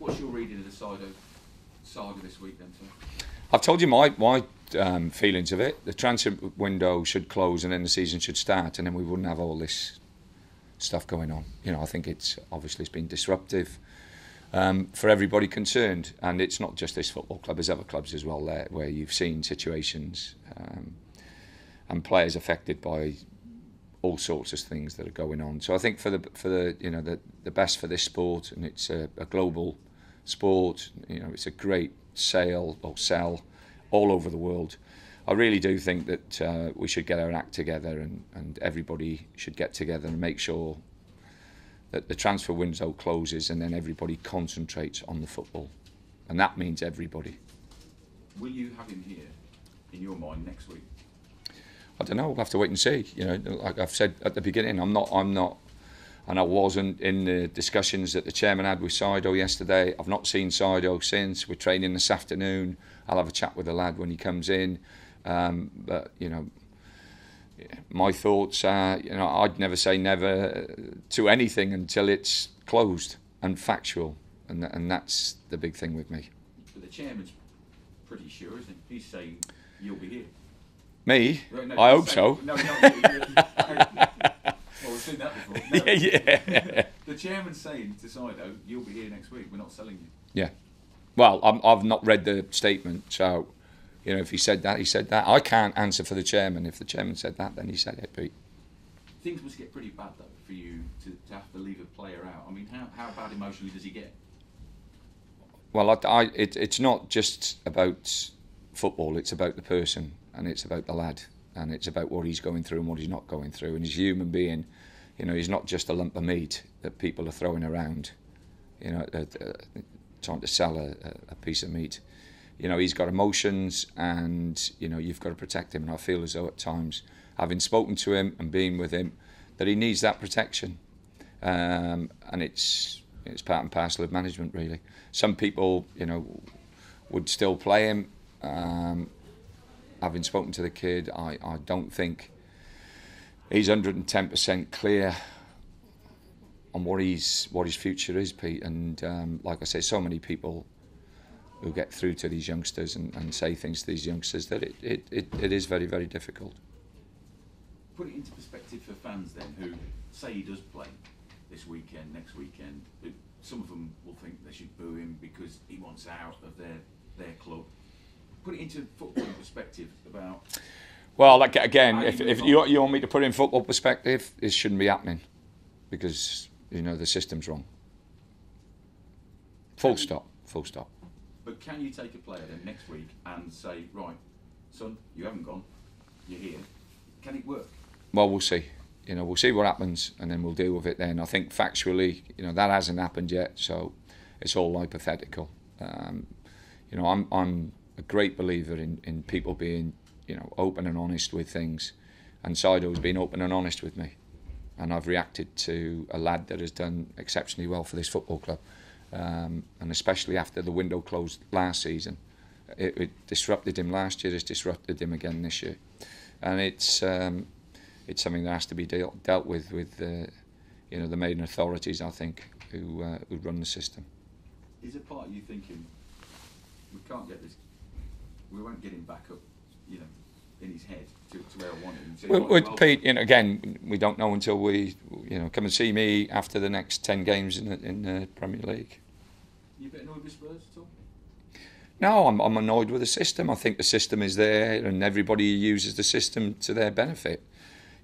What's your reading of the Saido saga this week then, Tom? I've told you my feelings of it. The transfer window should close and then the season should start, and then we wouldn't have all this stuff going on. You know, I think it's been disruptive for everybody concerned, and it's not just this football club. There's other clubs as well there where you've seen situations and players affected by all sorts of things that are going on. So I think for the best for this sport, and it's a global sport. You know, it's a great sell all over the world. I really do think that we should get our act together, and everybody should get together and make sure that the transfer window closes and then everybody concentrates on the football. And that means everybody. Will you have him here, in your mind, next week? I don't know, we'll have to wait and see. You know, like I've said at the beginning, I'm not, and I wasn't in the discussions that the chairman had with Saido yesterday. I've not seen Saido since. We're training this afternoon. I'll have a chat with the lad when he comes in. But, you know, my thoughts are, you know, I'd never say never to anything until it's closed and factual. And that's the big thing with me. But the chairman's pretty sure, isn't he? He's saying you'll be here. Me? No, I hope so. No, not you. Well, we've seen that before. No. Yeah. The chairman's saying to Saido, you'll be here next week, we're not selling you. Yeah. Well, I've not read the statement, so, you know, if he said that, he said that. I can't answer for the chairman. If the chairman said that, then he said it, Pete. Things must get pretty bad, though, for you to have to leave a player out. I mean, how bad emotionally does he get? Well, it's not just about football, it's about the person, and it's about the lad, and it's about what he's going through and what he's not going through. And he's a human being, you know, he's not just a lump of meat that people are throwing around, you know, trying to sell a piece of meat. You know, he's got emotions, and, you know, you've got to protect him. And I feel as though at times, having spoken to him and being with him, that he needs that protection. And it's part and parcel of management, really. Some people, you know, would still play him. Having spoken to the kid, I don't think he's 110% clear on what his future is, Pete. And like I say, so many people who get through to these youngsters and say things to these youngsters that it is very, very difficult. Put it into perspective for fans then, who say he does play this weekend, next weekend. Some of them will think they should boo him because he wants out of their club. Put it into football perspective about... Well, like, again, if you want me to put it in football perspective, this shouldn't be happening because, you know, the system's wrong. Full stop. But can you take a player then next week and say, right, son, you haven't gone, you're here. Can it work? Well, we'll see. You know, we'll see what happens, and then we'll deal with it then. I think factually, you know, that hasn't happened yet, so it's all hypothetical. You know, I'm a great believer in people being, you know, open and honest with things, and Saido's been open and honest with me, and I've reacted to a lad that has done exceptionally well for this football club, and especially after the window closed last season. It disrupted him last year, it's disrupted him again this year, and it's something that has to be dealt with you know, the main authorities, I think, who run the system. Is it part of you thinking, we can't get this, we won't get him back up, you know, in his head to where I want him? So well, Pete, you know, again, we don't know until we, you know, come and see me after the next 10 games in the Premier League. You a bit annoyed with Spurs at all? No, I'm annoyed with the system. I think the system is there, and everybody uses the system to their benefit.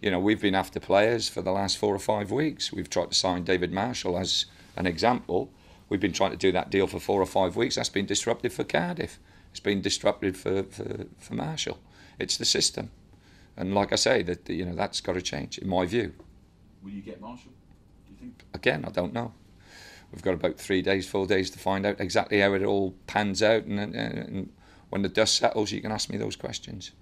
You know, we've been after players for the last 4 or 5 weeks. We've tried to sign David Marshall as an example. We've been trying to do that deal for 4 or 5 weeks. That's been disruptive for Cardiff. It's been disruptive for Marshall. It's the system, and like I say, that, you know, that's got to change in my view. Will you get Marshall, do you think? Again, I don't know. We've got about 3 days, 4 days to find out exactly how it all pans out, and when the dust settles, you can ask me those questions.